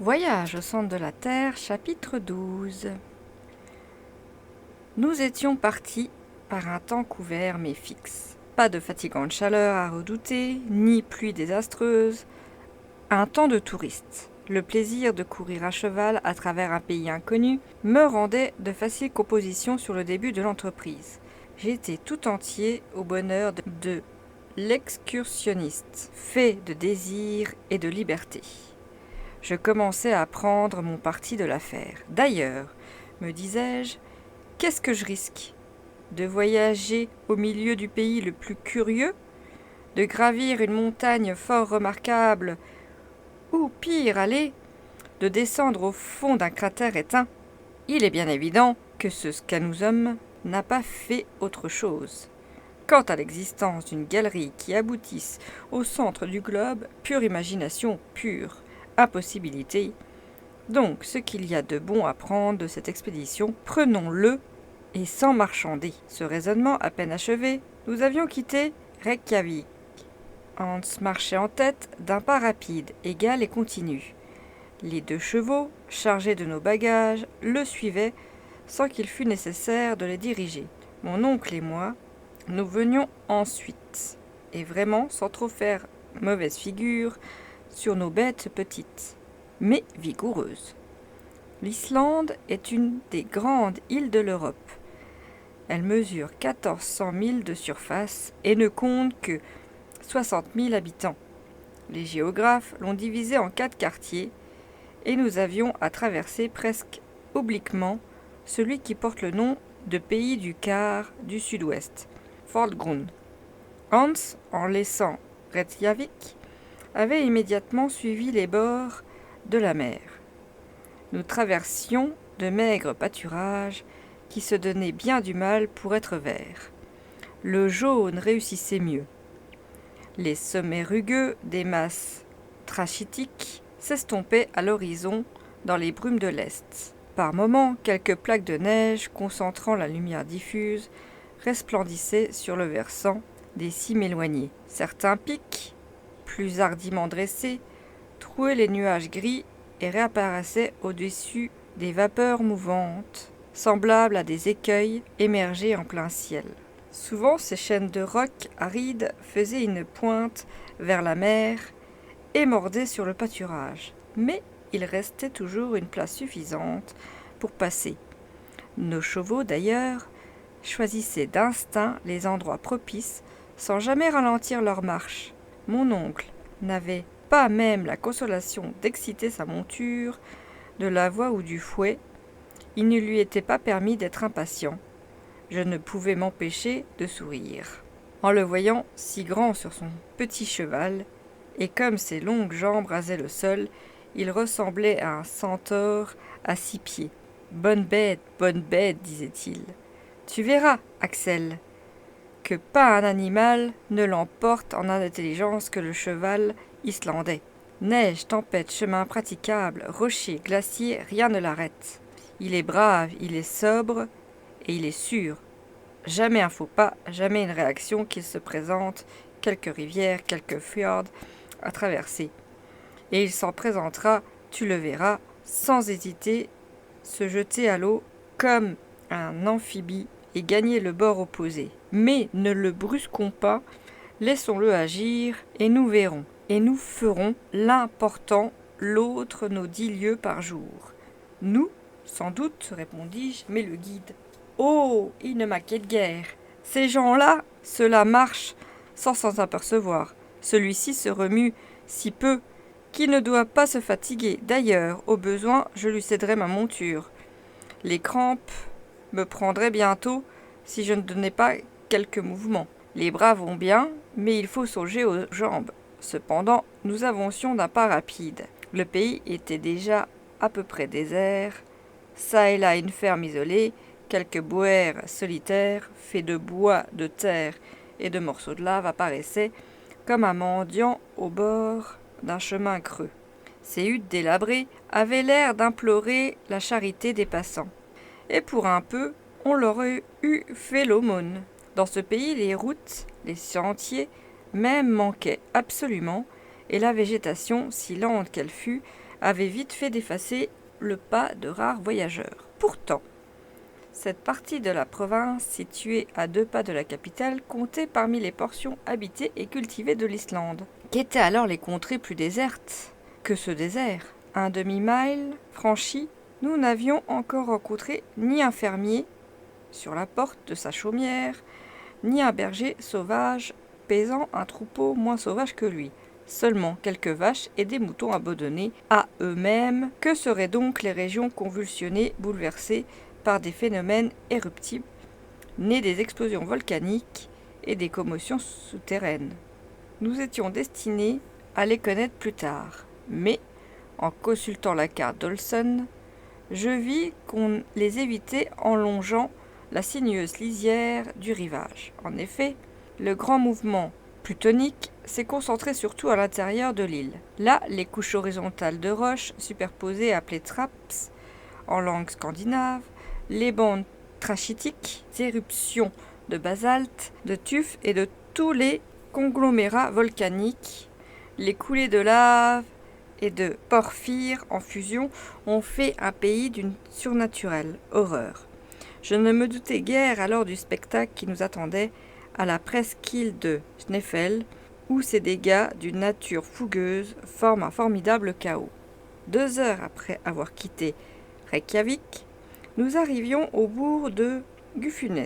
Voyage au centre de la Terre, chapitre 12. Nous étions partis par un temps couvert mais fixe. Pas de fatigante chaleur à redouter, ni pluie désastreuse. Un temps de touriste. Le plaisir de courir à cheval à travers un pays inconnu me rendait de faciles compositions sur le début de l'entreprise. J'étais tout entier au bonheur de l'excursionniste, fait de désir et de liberté. Je commençais à prendre mon parti de l'affaire. D'ailleurs, me disais-je, qu'est-ce que je risque ? De voyager au milieu du pays le plus curieux ? De gravir une montagne fort remarquable ? Ou pire, allez, de descendre au fond d'un cratère éteint ? Il est bien évident que ce scanusum n'a pas fait autre chose. Quant à l'existence d'une galerie qui aboutisse au centre du globe, pure imagination, pure impossibilité. Donc, ce qu'il y a de bon à prendre de cette expédition, prenons-le et sans marchander. Ce raisonnement à peine achevé, nous avions quitté Reykjavik. Hans marchait en tête d'un pas rapide, égal et continu. Les 2 chevaux, chargés de nos bagages, le suivaient sans qu'il fût nécessaire de les diriger. Mon oncle et moi, nous venions ensuite, et vraiment sans trop faire mauvaise figure, sur nos bêtes petites, mais vigoureuses. L'Islande est une des grandes îles de l'Europe. Elle mesure 1400 milles de surface et ne compte que 60 000 habitants. Les géographes l'ont divisée en 4 quartiers et nous avions à traverser presque obliquement celui qui porte le nom de pays du quart du sud-ouest, Fortgrund. Hans, en laissant Reykjavik, avait immédiatement suivi les bords de la mer. Nous traversions de maigres pâturages qui se donnaient bien du mal pour être verts. Le jaune réussissait mieux. Les sommets rugueux des masses trachytiques s'estompaient à l'horizon dans les brumes de l'est. Par moments, quelques plaques de neige concentrant la lumière diffuse resplendissaient sur le versant des cimes éloignées. Certains pics, plus hardiment dressés, trouaient les nuages gris et réapparaissaient au-dessus des vapeurs mouvantes, semblables à des écueils émergés en plein ciel. Souvent, ces chaînes de rocs arides faisaient une pointe vers la mer et mordaient sur le pâturage, mais il restait toujours une place suffisante pour passer. Nos chevaux, d'ailleurs, choisissaient d'instinct les endroits propices sans jamais ralentir leur marche. Mon oncle n'avait pas même la consolation d'exciter sa monture de la voix ou du fouet. Il ne lui était pas permis d'être impatient. Je ne pouvais m'empêcher de sourire, en le voyant si grand sur son petit cheval, et comme ses longues jambes rasaient le sol, il ressemblait à un centaure à 6 pieds. « Bonne bête, disait-il. Tu verras, Axel, que pas un animal ne l'emporte en intelligence que le cheval islandais. Neige, tempête, chemin praticable, rochers, glaciers, rien ne l'arrête. Il est brave, il est sobre et il est sûr. Jamais un faux pas, jamais une réaction qu'il se présente, quelques rivières, quelques fjords à traverser. Et il s'en présentera, tu le verras, sans hésiter, se jeter à l'eau comme un amphibie et gagner le bord opposé. Mais ne le brusquons pas, laissons-le agir, et nous verrons. Et nous ferons l'un portant l'autre nos 10 lieues par jour. Nous, sans doute, répondis-je, mais le guide. Oh, il ne m'inquiète guère. Ces gens-là, cela marche sans s'en apercevoir. Celui-ci se remue si peu qu'il ne doit pas se fatiguer. D'ailleurs, au besoin, je lui céderai ma monture. Les crampes me prendraient bientôt si je ne donnais pas quelques mouvements. Les bras vont bien, mais il faut songer aux jambes. Cependant, nous avancions d'un pas rapide. Le pays était déjà à peu près désert. Ça et là une ferme isolée, quelques boers solitaires, faits de bois, de terre et de morceaux de lave, apparaissaient comme un mendiant au bord d'un chemin creux. Ces huttes délabrées avaient l'air d'implorer la charité des passants. Et pour un peu, on leur eût fait l'aumône. Dans ce pays, les routes, les sentiers même manquaient absolument, et la végétation, si lente qu'elle fût, avait vite fait d'effacer le pas de rares voyageurs. Pourtant, cette partie de la province, située à 2 pas de la capitale, comptait parmi les portions habitées et cultivées de l'Islande. Qu'étaient alors les contrées plus désertes que ce désert? Un demi-mile franchi, nous n'avions encore rencontré ni un fermier sur la porte de sa chaumière, ni un berger sauvage paisant un troupeau moins sauvage que lui. Seulement quelques vaches et des moutons abandonnés à eux-mêmes. Que seraient donc les régions convulsionnées, bouleversées par des phénomènes éruptifs, nés des explosions volcaniques et des commotions souterraines? Nous étions destinés à les connaître plus tard, mais, en consultant la carte d'Olson, je vis qu'on les évitait en longeant la sinueuse lisière du rivage. En effet, le grand mouvement plutonique s'est concentré surtout à l'intérieur de l'île. Là, les couches horizontales de roches superposées appelées traps en langue scandinave, les bandes trachytiques, éruptions de basalte, de tuf et de tous les conglomérats volcaniques, les coulées de lave et de porphyre en fusion ont fait un pays d'une surnaturelle horreur. Je ne me doutais guère alors du spectacle qui nous attendait à la presqu'île de Snæfell, où ces dégâts d'une nature fougueuse forment un formidable chaos. 2 heures après avoir quitté Reykjavik, nous arrivions au bourg de Gufunes,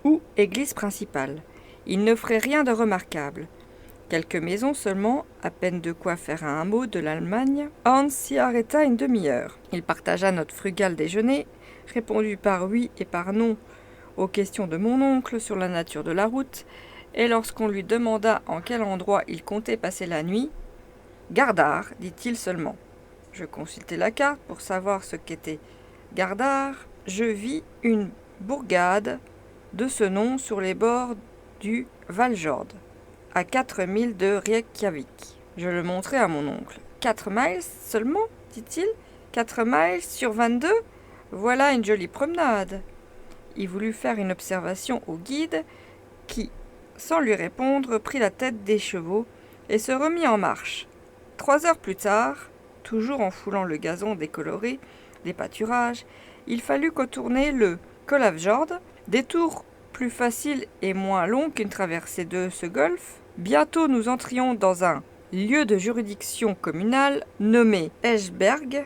ou église principale. Il n'offrait rien de remarquable. Quelques maisons seulement, à peine de quoi faire un mot de l'Allemagne. Hans s'y arrêta une demi-heure. Il partagea notre frugal déjeuner, répondit par oui et par non aux questions de mon oncle sur la nature de la route, et lorsqu'on lui demanda en quel endroit il comptait passer la nuit, « Gardar », dit-il seulement. Je consultai la carte pour savoir ce qu'était Gardar. Je vis une bourgade de ce nom sur les bords du Valjord, à 4 milles de Reykjavik. Je le montrai à mon oncle. 4 miles seulement, dit-il. 4 miles sur 22 ? Voilà une jolie promenade. Il voulut faire une observation au guide, qui, sans lui répondre, prit la tête des chevaux et se remit en marche. 3 heures plus tard, toujours en foulant le gazon décoloré des pâturages, il fallut contourner le Kollafjord, détour plus facile et moins long qu'une traversée de ce golfe. Bientôt nous entrions dans un lieu de juridiction communale nommé Esbjerg,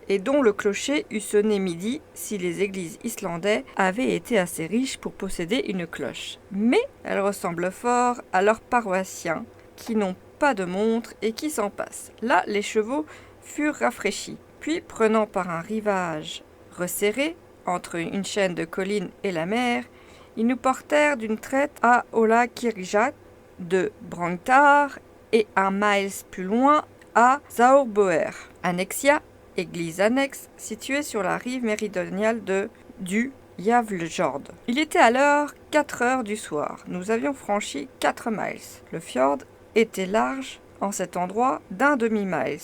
et dont le clocher eût sonné midi si les églises islandaises avaient été assez riches pour posséder une cloche. Mais elles ressemblent fort à leurs paroissiens, qui n'ont pas de montre et qui s'en passent. Là, les chevaux furent rafraîchis. Puis, prenant par un rivage resserré, entre une chaîne de collines et la mer, ils nous portèrent d'une traite à Ólafskirkja de Brangtar et 1 miles plus loin à Saurbøur. Annexia, église annexe, située sur la rive méridionale du Javljord. Il était alors 4 heures du soir. Nous avions franchi 4 miles. Le fjord était large en cet endroit d'1 demi-mile.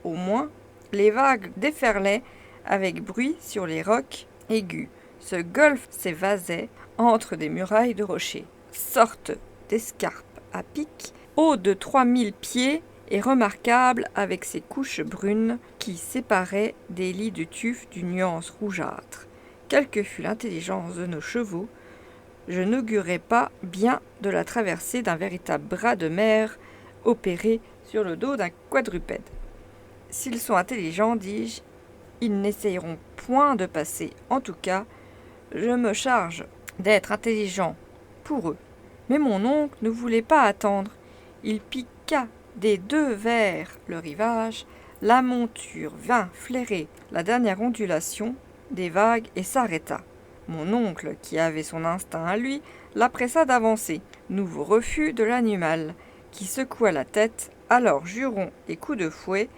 Au moins, les vagues déferlaient avec bruit sur les rocs aigus. Ce golfe s'évasait entre des murailles de rochers, sorte d'escarpe à pic, haut de 3000 pieds et remarquable avec ses couches brunes qui séparaient des lits de tuf d'une nuance rougeâtre. Quelle que fût l'intelligence de nos chevaux, je n'augurais pas bien de la traversée d'un véritable bras de mer opéré sur le dos d'un quadrupède. S'ils sont intelligents, dis-je, ils n'essayeront point de passer. En tout cas, je me charge d'être intelligent pour eux. Mais mon oncle ne voulait pas attendre. Il piqua des 2 vers le rivage. La monture vint flairer la dernière ondulation des vagues et s'arrêta. Mon oncle, qui avait son instinct à lui, la pressa d'avancer. Nouveau refus de l'animal, qui secoua la tête, alors jurons et coups de fouet,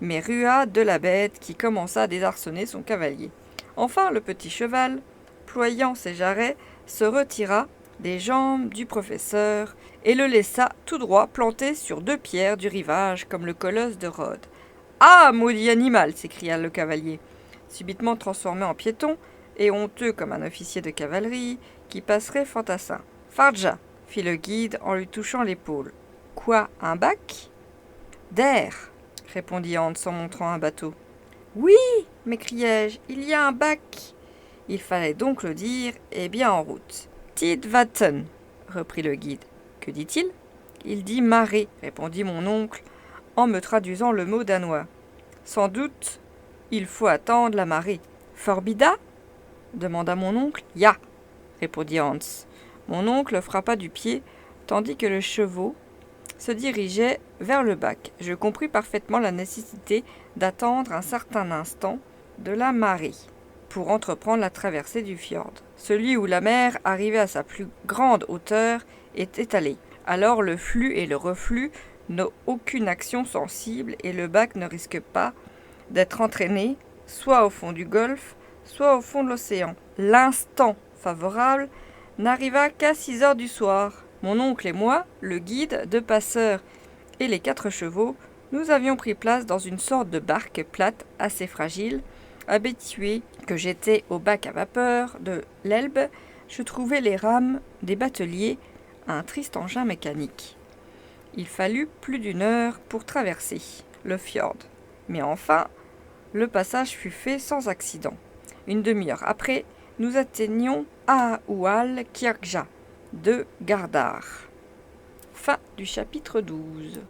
mais rua de la bête qui commença à désarçonner son cavalier. Enfin, le petit cheval, ployant ses jarrets, se retira des jambes du professeur et le laissa tout droit planté sur 2 pierres du rivage comme le colosse de Rhodes. « Ah, maudit animal !» s'écria le cavalier, subitement transformé en piéton et honteux comme un officier de cavalerie qui passerait fantassin. « Fardja !» fit le guide en lui touchant l'épaule. « Quoi, un bac ?»« Der !» répondit Hans en montrant un bateau. Oui, m'écriai-je, il y a un bac. Il fallait donc le dire, et bien en route. Tidvatten, reprit le guide. Que dit-il? Il dit marée, répondit mon oncle, en me traduisant le mot danois. Sans doute, il faut attendre la marée. Forbida? Demanda mon oncle. Ya, répondit Hans. Mon oncle frappa du pied, tandis que le cheval se dirigeait vers le bac. Je compris parfaitement la nécessité d'attendre un certain instant de la marée pour entreprendre la traversée du fjord. Celui où la mer arrivait à sa plus grande hauteur est étalé. Alors le flux et le reflux n'ont aucune action sensible et le bac ne risque pas d'être entraîné soit au fond du golfe, soit au fond de l'océan. L'instant favorable n'arriva qu'à 6 heures du soir. Mon oncle et moi, le guide, 2 passeurs et les 4 chevaux, nous avions pris place dans une sorte de barque plate assez fragile. Habitué que j'étais au bac à vapeur de l'Elbe, je trouvais les rames des bateliers un triste engin mécanique. Il fallut plus d'1 heure pour traverser le fjord. Mais enfin, le passage fut fait sans accident. Une demi-heure après, nous atteignions Aaual Kirkja de Gardar. Fin du chapitre 12.